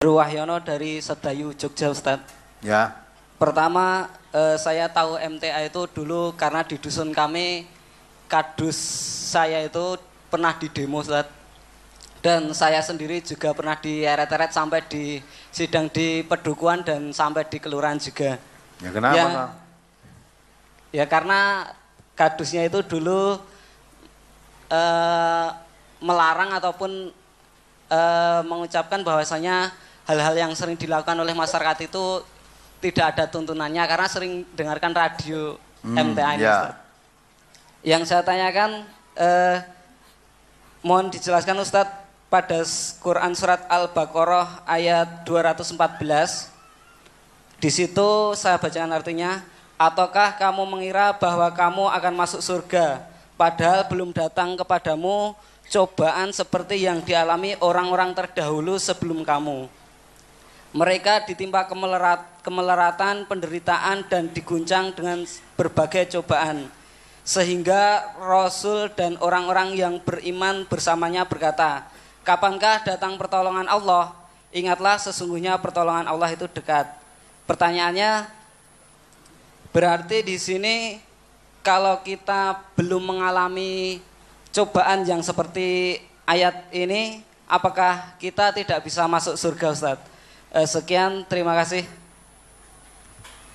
Andrew Wahyono dari Sedayu, Jogja, Ustadz. Ya. Pertama, saya tahu MTA itu dulu karena di dusun kami, kadus saya itu pernah di demo, Ustadz. Dan saya sendiri juga pernah dieret-eret sampai di sidang di Pedukuhan dan sampai di kelurahan juga. Ya kenapa? Ya karena kadusnya itu dulu melarang ataupun mengucapkan bahwasanya hal-hal yang sering dilakukan oleh masyarakat itu tidak ada tuntunannya karena sering dengarkan radio MTA ini. Ya. Yang saya tanyakan, mohon dijelaskan Ustadz, pada Quran surat Al-Baqarah ayat 214, di situ saya bacakan artinya, ataukah kamu mengira bahwa kamu akan masuk surga, padahal belum datang kepadamu cobaan seperti yang dialami orang-orang terdahulu sebelum kamu. Mereka ditimpa kemeleratan, penderitaan, dan diguncang dengan berbagai cobaan. Sehingga Rasul dan orang-orang yang beriman bersamanya berkata, kapankah datang pertolongan Allah? Ingatlah sesungguhnya pertolongan Allah itu dekat. Pertanyaannya, berarti di sini kalau kita belum mengalami cobaan yang seperti ayat ini, apakah kita tidak bisa masuk surga, Ustaz? Sekian, terima kasih.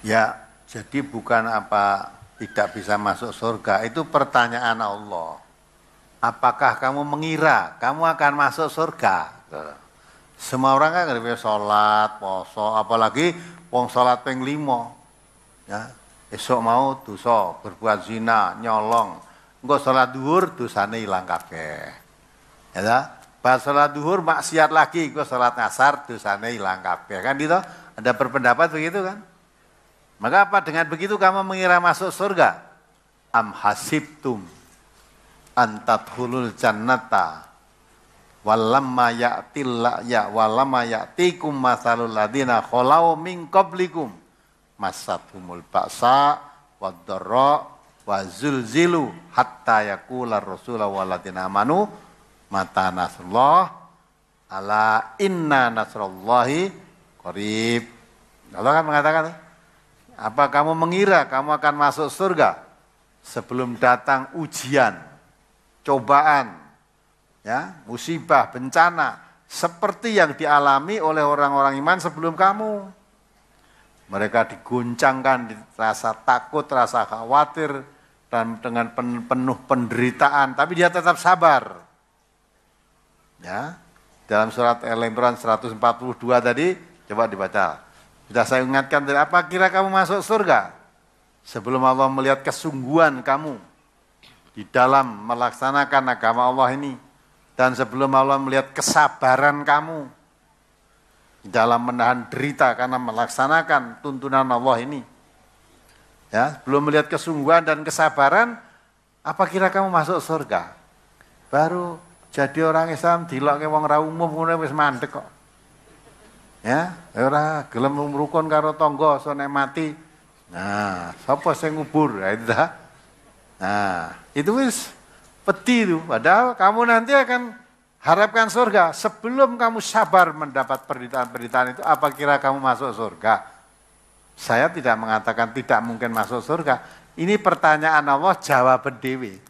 Ya, jadi bukan apa tidak bisa masuk surga, itu pertanyaan Allah. Apakah kamu mengira kamu akan masuk surga? Semua orang kan ngerti sholat, poso, apalagi wong sholat ping 5. Ya, esok mau dosa, berbuat zina, nyolong. Engko sholat duhur dosane ilang kabeh. Ya, pas sholat duhur maksiat lagi, engko sholat asar dosane ilang kabeh. Kan gitu? Ada berpendapat begitu kan? Maka apa dengan begitu kamu mengira masuk surga? Am hasibtum antadkhulul jannata walamma ya'tikum masalul ladina khalau min qablikum masathumul ba'sa wad-dharra wa zulzilu hatta yaqula ar-rasulu wal ladina amanu mata nasrullah ala inna nasrullahi qarib. Allah kan mengatakan, apa kamu mengira kamu akan masuk surga sebelum datang ujian, cobaan, ya, musibah, bencana seperti yang dialami oleh orang-orang iman sebelum kamu. Mereka diguncangkan, rasa takut, rasa khawatir, dan dengan penuh penderitaan, tapi dia tetap sabar. Ya, dalam surat Al-Imran 142 tadi, coba dibaca. Sudah saya ingatkan, apa kira kamu masuk surga sebelum Allah melihat kesungguhan kamu di dalam melaksanakan agama Allah ini, dan sebelum Allah melihat kesabaran kamu di dalam menahan derita karena melaksanakan tuntunan Allah ini, ya, belum melihat kesungguhan dan kesabaran, apa kira kamu masuk surga? Baru jadi orang Islam dilokke wong ra umum ngono wis mandek kok. Ya, ora gelem rukun karo tangga sone mati. Nah, sapa sing ngubur? Ya itu dah. Nah, itu wis peti itu. Padahal kamu nanti akan harapkan surga. Sebelum kamu sabar mendapat penderitaan-penderitaan itu, apa kira kamu masuk surga? Saya tidak mengatakan tidak mungkin masuk surga. Ini pertanyaan Allah, jawab dewe.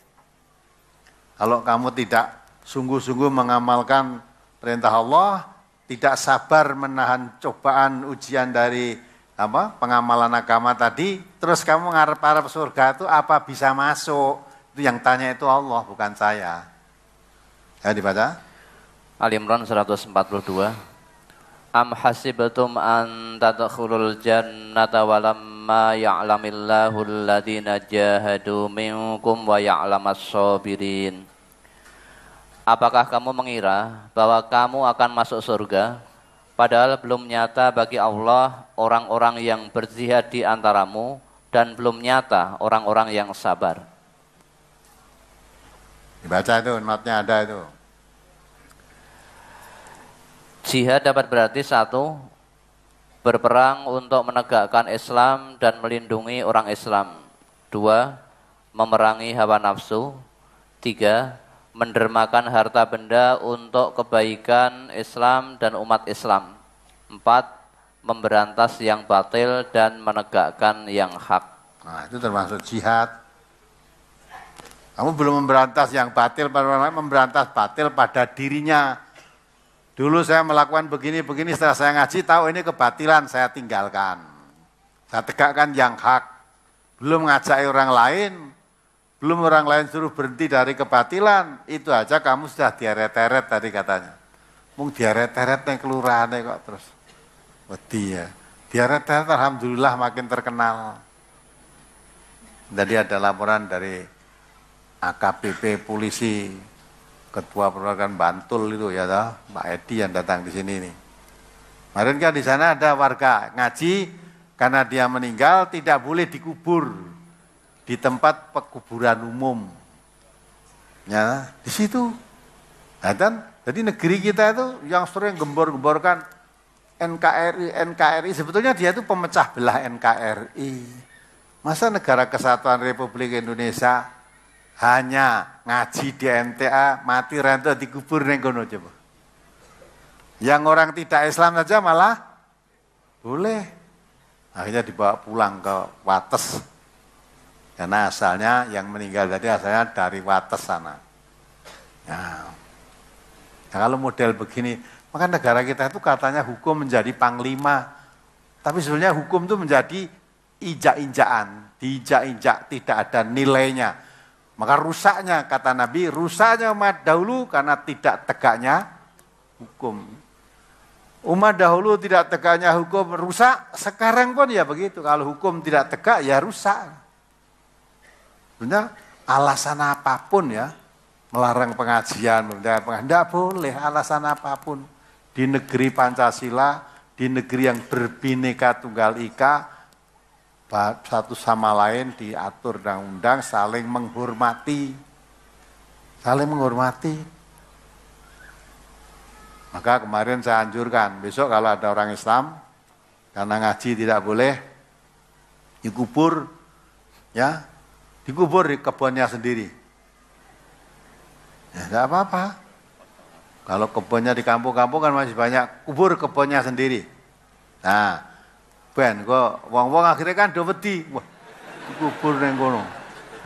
Kalau kamu tidak sungguh-sungguh mengamalkan perintah Allah, tidak sabar menahan cobaan ujian dari pengamalan agama tadi, terus kamu ngarep-arep surga itu apa bisa masuk? Itu yang tanya itu Allah, bukan saya. Ya, dibaca. Al-Imran 142. Am hasibtum an tadkhulul jannata walamma ya'lamillahu alladhina jahadu minkum wa ya'lamas sabirin. Apakah kamu mengira bahwa kamu akan masuk surga, padahal belum nyata bagi Allah orang-orang yang berjihad di antaramu, dan belum nyata orang-orang yang sabar. Dibaca itu, notnya ada itu. Jihad dapat berarti 1, berperang untuk menegakkan Islam dan melindungi orang Islam. 2, memerangi hawa nafsu. 3, mendermakan harta benda untuk kebaikan Islam dan umat Islam. 4. Memberantas yang batil dan menegakkan yang hak. Nah, itu termasuk jihad. Kamu belum memberantas yang batil, memberantas batil pada dirinya. Dulu saya melakukan begini, setelah saya ngaji tahu ini kebatilan, saya tinggalkan. Saya tegakkan yang hak. Belum ngajak orang lain, belum orang lain suruh berhenti dari kebatilan, itu aja kamu sudah diaret-eret tadi katanya. Mung diaret-eret yang kelurahan kok terus. Wedi ya. Diaret-eret alhamdulillah makin terkenal. Tadi ada laporan dari AKBP polisi, Ketua Perwakilan Bantul itu ya toh, Pak Edi yang datang di sini nih. Kemarin kan di sana ada warga ngaji karena dia meninggal tidak boleh dikubur di tempat pekuburan umum. Ya, di situ. Nah, dan jadi negeri kita itu yang sering gembor-gemborkan NKRI sebetulnya dia itu pemecah belah NKRI. Masa negara kesatuan Republik Indonesia hanya ngaji di MTA, mati rento dikubur ning kono coba. Yang orang tidak Islam saja malah boleh. Akhirnya dibawa pulang ke Wates. Karena asalnya yang meninggal tadi asalnya dari Wates sana. Ya. Nah, kalau model begini, maka negara kita itu katanya hukum menjadi panglima. Tapi sebenarnya hukum itu menjadi injak-injakan, diinjak-injak, tidak ada nilainya. Maka rusaknya, kata Nabi, rusaknya umat dahulu karena tidak tegaknya hukum. Umat dahulu tidak tegaknya hukum, rusak, sekarang pun ya begitu. Kalau hukum tidak tegak, ya rusak. Sebenarnya alasan apapun ya, melarang pengajian, tidak boleh alasan apapun. Di negeri Pancasila, di negeri yang berbineka tunggal ika, satu sama lain diatur undang-undang saling menghormati. Saling menghormati. Maka kemarin saya anjurkan, besok kalau ada orang Islam, karena ngaji tidak boleh, dikubur, ya, dikubur di kebunnya sendiri. Ya tidak apa-apa. Kalau kebunnya di kampung-kampung kan masih banyak, kubur kebunnya sendiri. Nah, ben kok wong-wong akhirnya kan do wedi. Wah, dikubur ning kono.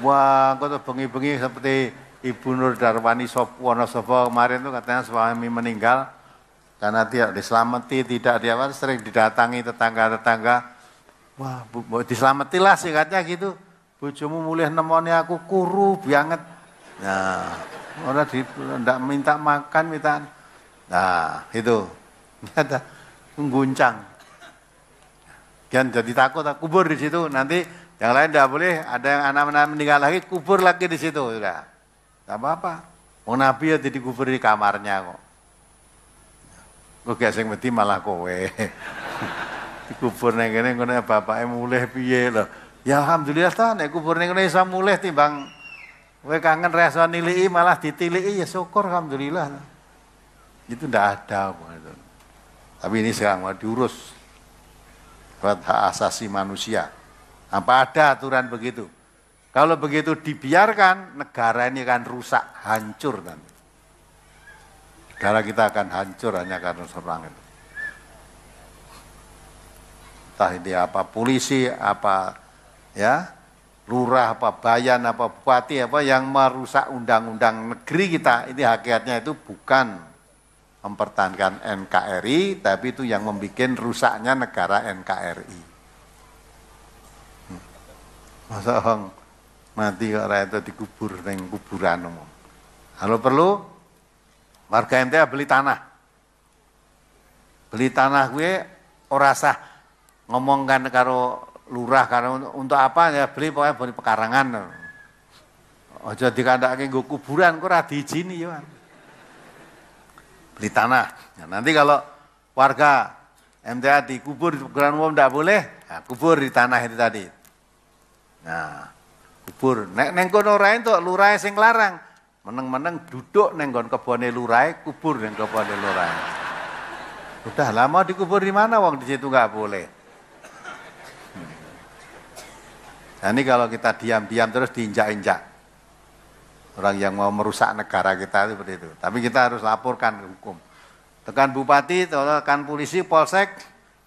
Wah, kok bengi-bengi seperti Ibu Nur Darwani Wonosobo kemarin itu katanya suami meninggal karena tidak diselamati, tidak diapa, sering didatangi tetangga-tetangga. Wah, diselamatilah singkatnya gitu. Bojomu mulih nemoni aku kuru banget. Nah, orang tidak minta makan, minta. Nah, itu. Ada mengguncang. Kan jadi takut, kubur di situ. Nanti yang lain tidak boleh, ada yang anak-anak meninggal lagi, kubur lagi di situ. Sudah. Tidak apa-apa. Mau Nabi ya dikubur di kamarnya kok. Kok gak sing mati malah kowe. Dikubur ning kene ngono bapake mulih piye lho. Ya alhamdulillah ta nek kubur ning kene iso mulih timbang kowe kangen reso niliki malah ditiliki ya syukur alhamdulillah. Itu ndak ada itu. Tapi ini sekarang mau diurus buat hak asasi manusia. Apa ada aturan begitu? Kalau begitu dibiarkan, negara ini akan rusak, hancur nanti. Negara kita akan hancur hanya karena serang itu. Entah ini apa polisi, apa ya, lurah, apa bayan, apa bupati, apa yang merusak undang-undang negeri kita. Ini hakikatnya itu bukan mempertahankan NKRI, tapi itu yang membuat rusaknya negara NKRI. Masa orang mati kok rakyat dikubur neng kuburan umum. Kalau perlu warga MTA beli tanah. Beli tanah gue ora sah ngomongkan karo lurah karena untuk apa ya beli pokoknya beli pekarangan. Aja dikandake nggo kuburan kok ora diizini ya. Beli tanah. Nah, nanti kalau warga MTA dikubur di kuburan umum tidak boleh, nah, kubur di tanah itu tadi. Nah, kubur. Nek neng kono ora entuk lurahe sing larang. Meneng-meneng duduk neng nggon kebone lurahe, kubur neng kebone lurahe. Udah lama dikubur di mana wong di situ enggak boleh. Nah, ini kalau kita diam-diam terus diinjak-injak. Orang yang mau merusak negara kita itu seperti itu. Tapi kita harus laporkan ke hukum. Tekan bupati, tekan polisi, polsek,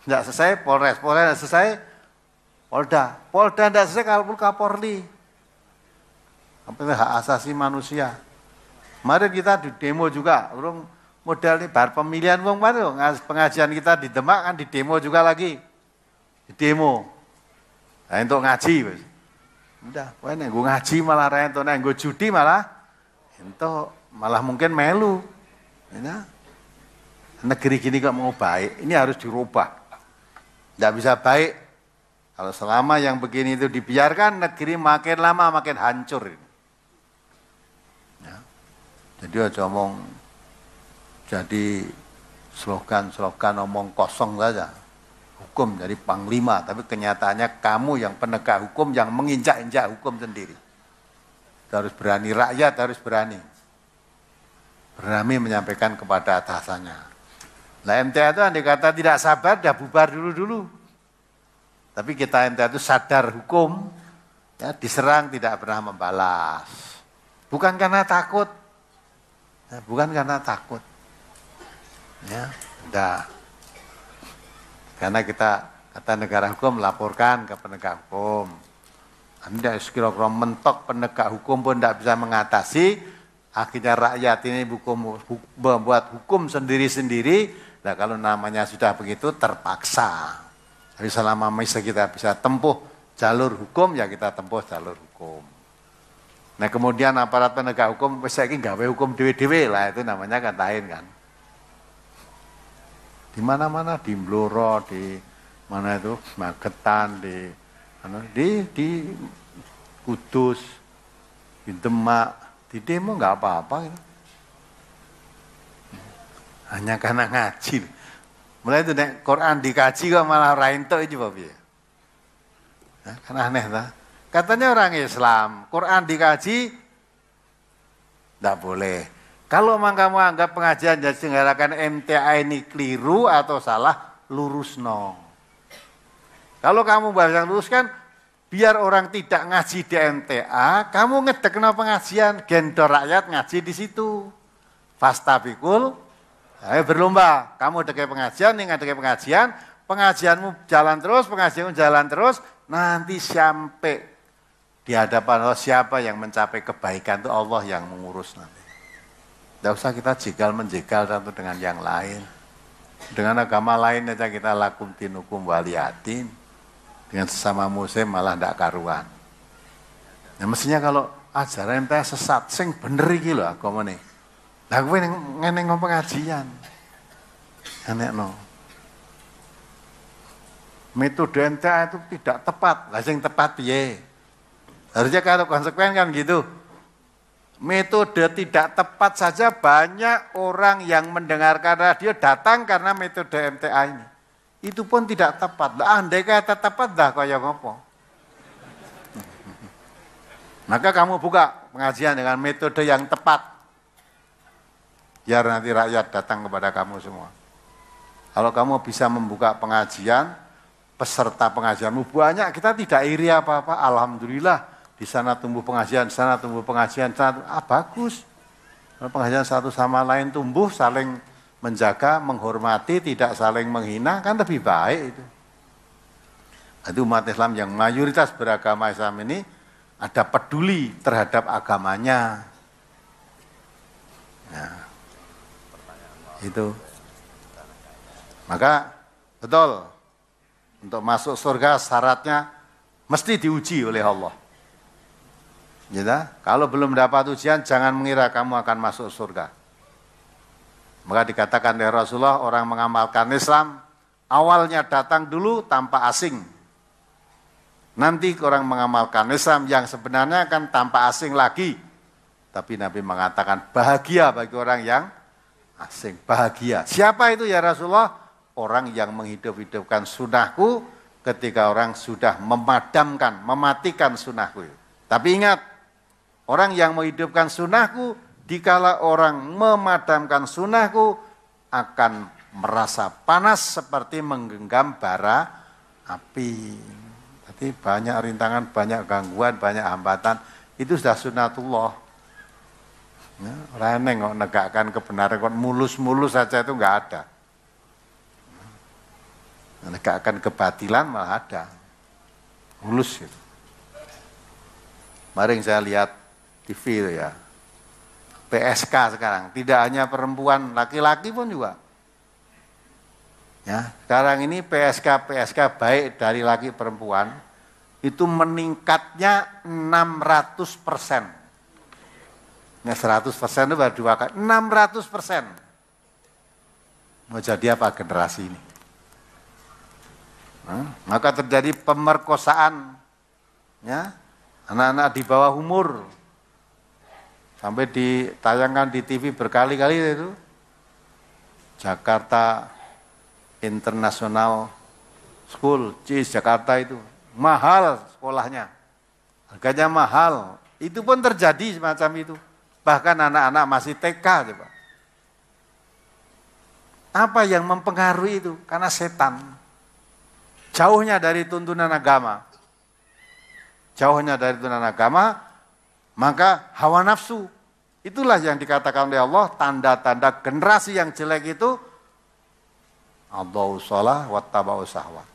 tidak selesai, polres tidak selesai, polda tidak selesai, kalau kapolri. Apa itu hak asasi manusia. Kemarin kita di demo juga, modal nih bar pemilihan wong baru, pengajian kita di Demak kan di demo juga lagi, di demo. Nah, untuk ngaji, bos. Udah, wah nih gue ngaji malah raya, untuk gue judi malah, itu malah mungkin melu. Ya. Negeri gini kok mau baik, ini harus dirubah. Tidak bisa baik. Kalau selama yang begini itu dibiarkan, negeri makin lama makin hancur. Ya. Jadi aja omong, jadi slogan-slogan omong kosong saja. Hukum jadi panglima, tapi kenyataannya kamu yang penegak hukum yang menginjak-injak hukum sendiri. Harus berani, rakyat harus berani. Berani menyampaikan kepada atasannya. Nah MTA itu andai kata tidak sabar, dah bubar dulu-dulu. Tapi kita MTA itu sadar hukum, ya, diserang tidak pernah membalas. Bukan karena takut, ya, bukan karena takut. Ya, udah. Karena kita kata negara hukum laporkan ke penegak hukum. Anda kira-kira mentok penegak hukum pun tidak bisa mengatasi. Akhirnya rakyat ini membuat hukum sendiri-sendiri. Nah kalau namanya sudah begitu terpaksa. Jadi selama masih kita bisa tempuh jalur hukum, ya kita tempuh jalur hukum. Nah kemudian aparat penegak hukum, saya ini gawe hukum dewe-dewe lah, itu namanya kan lain kan. Di mana-mana, di Blora, di mana itu, Magetan, di Kudus, di Demak, di demo nggak apa-apa gitu. Hanya karena ngaji. Mulai itu nek Quran dikaji kok malah rainto itu Bapak ya. Nah, kan aneh lah. Katanya orang Islam, Quran dikaji tidak boleh. Kalau memang kamu anggap pengajian yang diselenggarakan MTA ini keliru atau salah, lurus no. Kalau kamu bahasa luruskan, biar orang tidak ngaji di MTA, kamu ngedekno pengajian, gendor rakyat ngaji di situ. Fastabikul, ayo berlomba. Kamu dekai pengajian, nih dekai pengajian, pengajianmu jalan terus, pengajianmu jalan terus, nanti sampai di hadapan Allah siapa yang mencapai kebaikan itu Allah yang mengurus nanti. Tidak usah kita jegal-menjegal satu dengan yang lain. Dengan agama lain aja kita lakum dinukum waliyatin. Dengan sesama muslim malah tidak karuan. Nah mestinya kalau ajaran kita sesat, sing bener iki lho agama nih. Nah gue ngene pengajian. Enek no. Metode MTA itu tidak tepat. Lah sing tepat piye? Harusnya kalau konsekuen kan gitu. Metode tidak tepat saja banyak orang yang mendengarkan radio datang karena metode MTA ini. Itu pun tidak tepat. Andai kata tepat dah kaya ngopo. Maka kamu buka pengajian dengan metode yang tepat. Biar nanti rakyat datang kepada kamu semua. Kalau kamu bisa membuka pengajian, peserta pengajianmu banyak, kita tidak iri apa-apa. Alhamdulillah. Di sana tumbuh pengajian, di sana tumbuh pengajian, bagus. Pengajian satu sama lain tumbuh, saling menjaga, menghormati, tidak saling menghina, kan lebih baik itu. Itu umat Islam yang mayoritas beragama Islam ini ada peduli terhadap agamanya. Nah, itu. Maka betul, untuk masuk surga syaratnya mesti diuji oleh Allah. Ya, kalau belum dapat ujian, jangan mengira kamu akan masuk surga. Maka dikatakan oleh Rasulullah, orang mengamalkan Islam, awalnya datang dulu tanpa asing. Nanti orang mengamalkan Islam yang sebenarnya akan tanpa asing lagi. Tapi Nabi mengatakan bahagia bagi orang yang asing. Bahagia. Siapa itu ya Rasulullah? Orang yang menghidup-hidupkan sunnahku ketika orang sudah memadamkan, mematikan sunnahku. Tapi ingat, orang yang menghidupkan sunnahku, dikala orang memadamkan sunnahku, akan merasa panas seperti menggenggam bara api. Jadi banyak rintangan, banyak gangguan, banyak hambatan. Itu sudah sunnatullah. Ya, orang kok negakkan kebenaran kok mulus-mulus saja itu enggak ada. Menegakkan kebatilan malah ada. Mulus gitu. Kemarin saya lihat TV itu ya. PSK sekarang, tidak hanya perempuan, laki-laki pun juga. Ya, sekarang ini PSK baik dari laki perempuan itu meningkatnya 600%. Nah 100% itu baru 2 kali, 600%. Mau jadi apa generasi ini? Maka terjadi pemerkosaan, ya, anak-anak di bawah umur, sampai ditayangkan di TV berkali-kali itu, Jakarta International School, CIS Jakarta itu, mahal sekolahnya, harganya mahal, itu pun terjadi semacam itu, bahkan anak-anak masih TK coba. Apa yang mempengaruhi itu? Karena setan. Jauhnya dari tuntunan agama. Jauhnya dari tuntunan agama, maka hawa nafsu. Itulah yang dikatakan oleh Allah, tanda-tanda generasi yang jelek itu, adau sholah wattaba'u syahwat.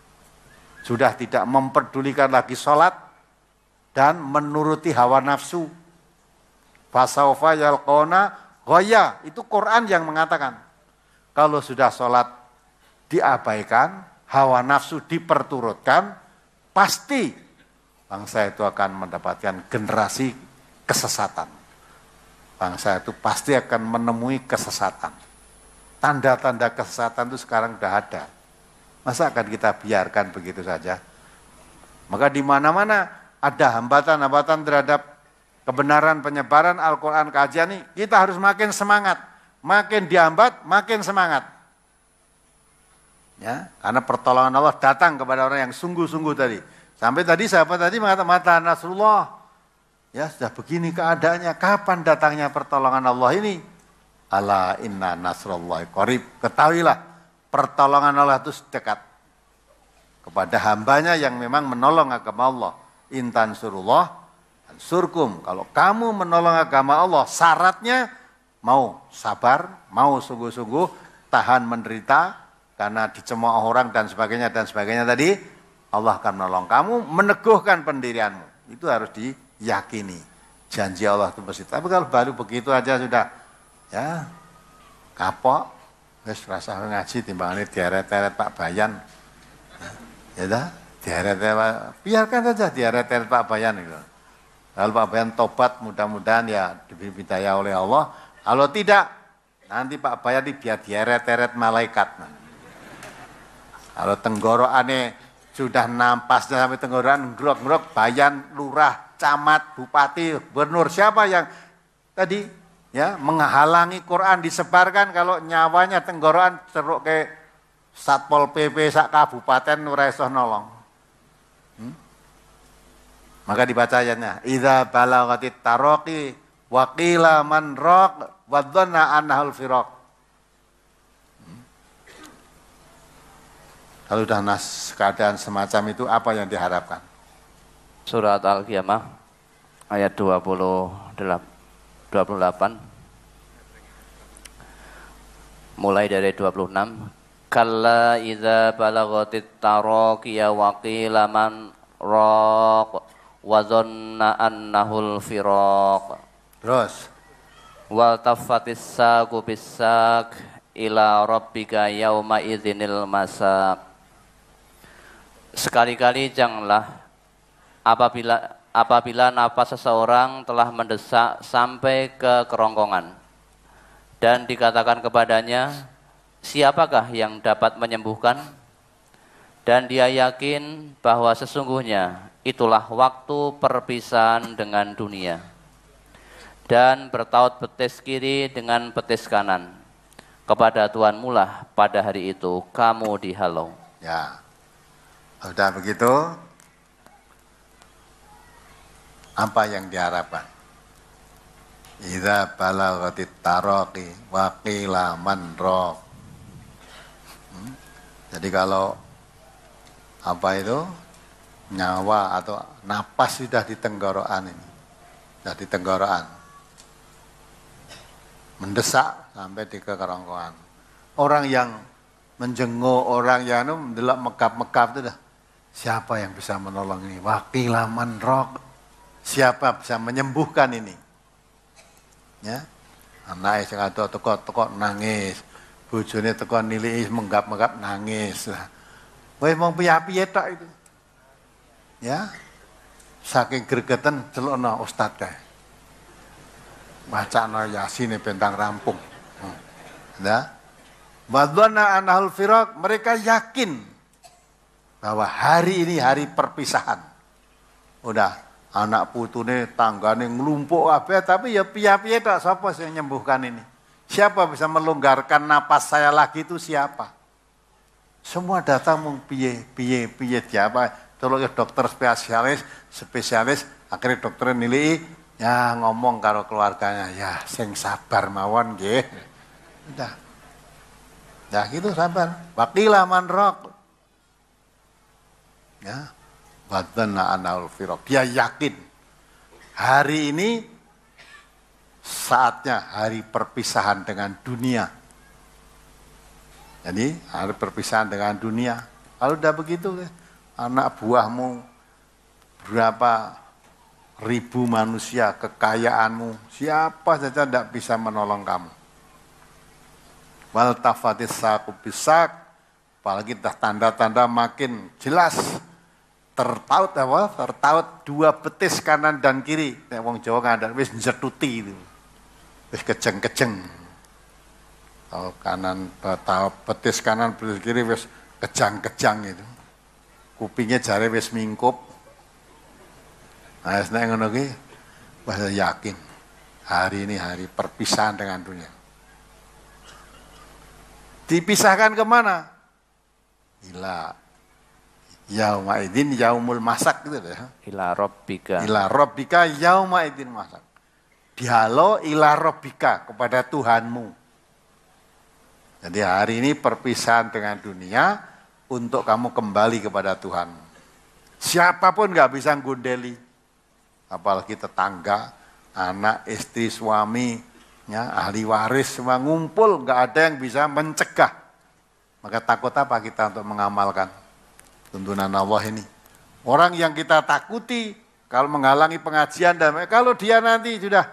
Sudah tidak memperdulikan lagi sholat dan menuruti hawa nafsu. Fasaufa yalqona ghaya. Itu Quran yang mengatakan. Kalau sudah sholat diabaikan, hawa nafsu diperturutkan, pasti bangsa itu akan mendapatkan generasi kesesatan. Bangsa itu pasti akan menemui kesesatan. Tanda-tanda kesesatan itu sekarang sudah ada. Masa akan kita biarkan begitu saja? Maka di mana-mana ada hambatan-hambatan terhadap kebenaran penyebaran Al-Quran kajian ini, kita harus makin semangat. Makin dihambat, makin semangat. Ya, karena pertolongan Allah datang kepada orang yang sungguh-sungguh tadi. Sampai tadi sahabat tadi mengatakan mata nasrullah. Ya sudah begini keadaannya. Kapan datangnya pertolongan Allah ini? Ala inna nasrullahi qarib. Ketahuilah pertolongan Allah itu dekat kepada hambanya yang memang menolong agama Allah. Intan surullah ansurkum. Kalau kamu menolong agama Allah, syaratnya mau sabar, mau sungguh-sungguh, tahan menderita, karena dicemooh orang dan sebagainya tadi, Allah akan menolong kamu, meneguhkan pendirianmu. Itu harus diyakini. Janji Allah itu pasti. Tapi kalau baru begitu aja sudah, ya kapok, wis rasa ngaji timbangannya diaret-eret Pak Bayan. Ya dah, diaret-eret, biarkan saja diaret-eret Pak Bayan itu. Kalau Pak Bayan tobat, mudah-mudahan ya diberi hidayah oleh Allah. Kalau tidak, nanti Pak Bayan biar diaret-eret malaikat. Kalau tenggorokannya sudah nampasnya sampai tenggorokan, ngerok-ngerok, Bayan, lurah, camat, bupati, gubernur, siapa yang tadi ya menghalangi Quran disebarkan, kalau nyawanya tenggorokan ceruk ke Satpol PP sak kabupaten ora iso nolong. Maka dibaca ayatnya, idza balagatit taraqi wa qila man raq wa dhanna annahul firaq. Kalau sudah keadaan semacam itu, apa yang diharapkan? Surat Al-Qiyamah ayat 28. Mulai dari 26. Kalla idza balagatit taraqiya wa qila man raq wa dhanna annahul firaq. Terus Wal taffatis saqu bis-saq ila rabbika yauma idzinil masaq. Sekali-kali janganlah apabila napas seseorang telah mendesak sampai ke kerongkongan dan dikatakan kepadanya, siapakah yang dapat menyembuhkan? Dan dia yakin bahwa sesungguhnya itulah waktu perpisahan dengan dunia. Dan bertaut betis kiri dengan betis kanan. Kepada Tuhanmu lah pada hari itu kamu dihalau. ya, sudah begitu, apa yang diharapkan? Idza balagatit taraqi wa qila man raq. Jadi kalau apa itu nyawa atau napas sudah di tenggorokan ini, sudah di tenggorokan. mendesak sampai di kerongkongan. Orang yang menjenguk, orang yang mendelok megap-megap itu dah. Siapa yang bisa menolong ini? Wakilaman rok. Siapa bisa menyembuhkan ini? Ya, anaknya sing ado teko nangis, bojone teko nilai menggap-menggap nangis. Wes mong piye-piye tok itu. Ya. Saking gregetan celokno ustaz kae. Bacana Yasin bentang rampung. Ya. Wadwana anahul firaq, mereka yakin bahwa hari ini hari perpisahan. Udah anak putune tanggane nglumpuk kabeh tapi ya piye-piye tok sapa sing nyembuhkan ini? Siapa bisa melonggarkan napas saya lagi itu siapa? Semua datang mung piye siapa? Tolong ya dokter spesialis akhirnya dokter nilai ya ngomong karo keluarganya, ya sing sabar mawon nggih. Udah. Ya gitu sabar. Waqilah man raq. Ya. Wadana anal firaq. Dia yakin hari ini saatnya hari perpisahan dengan dunia. Jadi hari perpisahan dengan dunia. Kalau udah begitu, anak buahmu berapa ribu manusia, kekayaanmu, siapa saja tidak bisa menolong kamu. Wal tafatis saqu bisak, apalagi tanda-tanda makin jelas. Tertaut dua betis kanan dan kiri. Nek wong Jawa ngandel wis njetuti itu. Wis kejeng-kejeng. Betis kanan betis kiri wis kejang-kejang itu. Kupingnya jare wis mingkup. Nah, nek ngono ki wis yakin hari ini hari perpisahan dengan dunia. Dipisahkan kemana? Ila yauma idzin yaumul masak gitu ya. Ila rabbika. Ila rabbika yauma idzin masak. Dihalo ila rabbika kepada Tuhanmu. Jadi hari ini perpisahan dengan dunia untuk kamu kembali kepada Tuhan. Siapapun nggak bisa gundeli. Apalagi tetangga, anak, istri, suami, ya, ahli waris semua ngumpul, nggak ada yang bisa mencegah. Maka takut apa kita untuk mengamalkan tuntunan Allah ini? Orang yang kita takuti kalau menghalangi pengajian dan kalau dia nanti sudah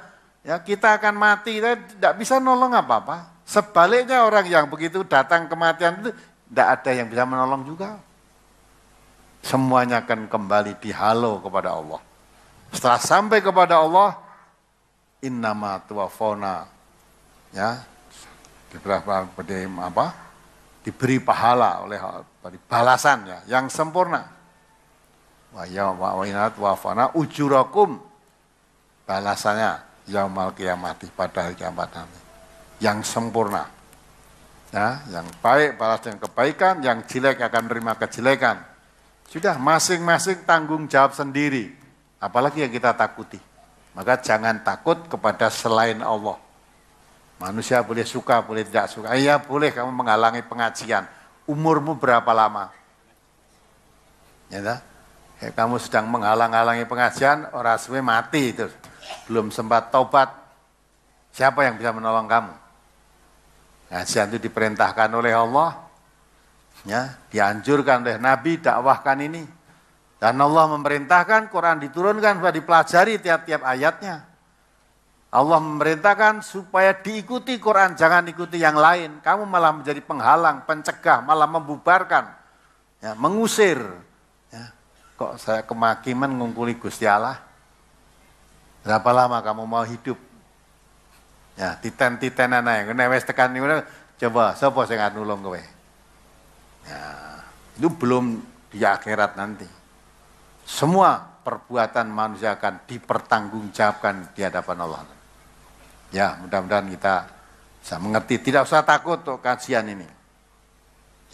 ya kita akan mati, kita tidak bisa nolong apa-apa. Sebaliknya orang yang begitu datang kematian itu tidak ada yang bisa menolong juga. Semuanya akan kembali dihalau kepada Allah. Setelah sampai kepada Allah, innama tuwaffawna, ya diberi pahala oleh balasan ya yang sempurna. Wa inat wafana ujurakum, balasannya yaumal qiyamati, pada hari kiamat nanti yang sempurna. Ya, yang baik balas dengan kebaikan, yang jelek akan menerima kejelekan. Sudah masing-masing tanggung jawab sendiri. Apalagi yang kita takuti. Maka jangan takut kepada selain Allah. Manusia boleh suka, boleh tidak suka. Iya boleh kamu menghalangi pengajian. Umurmu berapa lama? Ya, kamu sedang menghalang-halangi pengajian, orang suwe mati itu. Belum sempat taubat. Siapa yang bisa menolong kamu? Pengajian itu diperintahkan oleh Allah. Ya, dianjurkan oleh Nabi, dakwahkan ini. Dan Allah memerintahkan, Quran diturunkan, dipelajari tiap-tiap ayatnya. Allah memerintahkan supaya diikuti Quran, jangan ikuti yang lain. Kamu malah menjadi penghalang, pencegah, malah membubarkan, ya, mengusir. Ya. Kok saya kemakiman ngungkuli Gusti Allah? Berapa lama kamu mau hidup? Ya, titen-titenan ae. Nek wis tekan niku coba sapa sing nulung kowe? Ya, itu belum di akhirat nanti. Semua perbuatan manusia akan dipertanggungjawabkan di hadapan Allah. Ya, mudah-mudahan kita bisa mengerti. Tidak usah takut untuk kajian ini.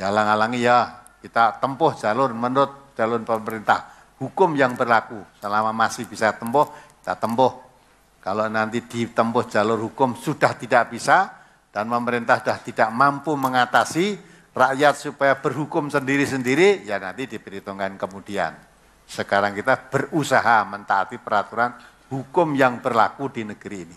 Halang-halangi ya, kita tempuh jalur menurut jalur pemerintah. Hukum yang berlaku. Selama masih bisa tempuh, kita tempuh. Kalau nanti ditempuh jalur hukum sudah tidak bisa, dan pemerintah sudah tidak mampu mengatasi rakyat supaya berhukum sendiri-sendiri, ya nanti diperhitungkan kemudian. Sekarang kita berusaha mentaati peraturan hukum yang berlaku di negeri ini.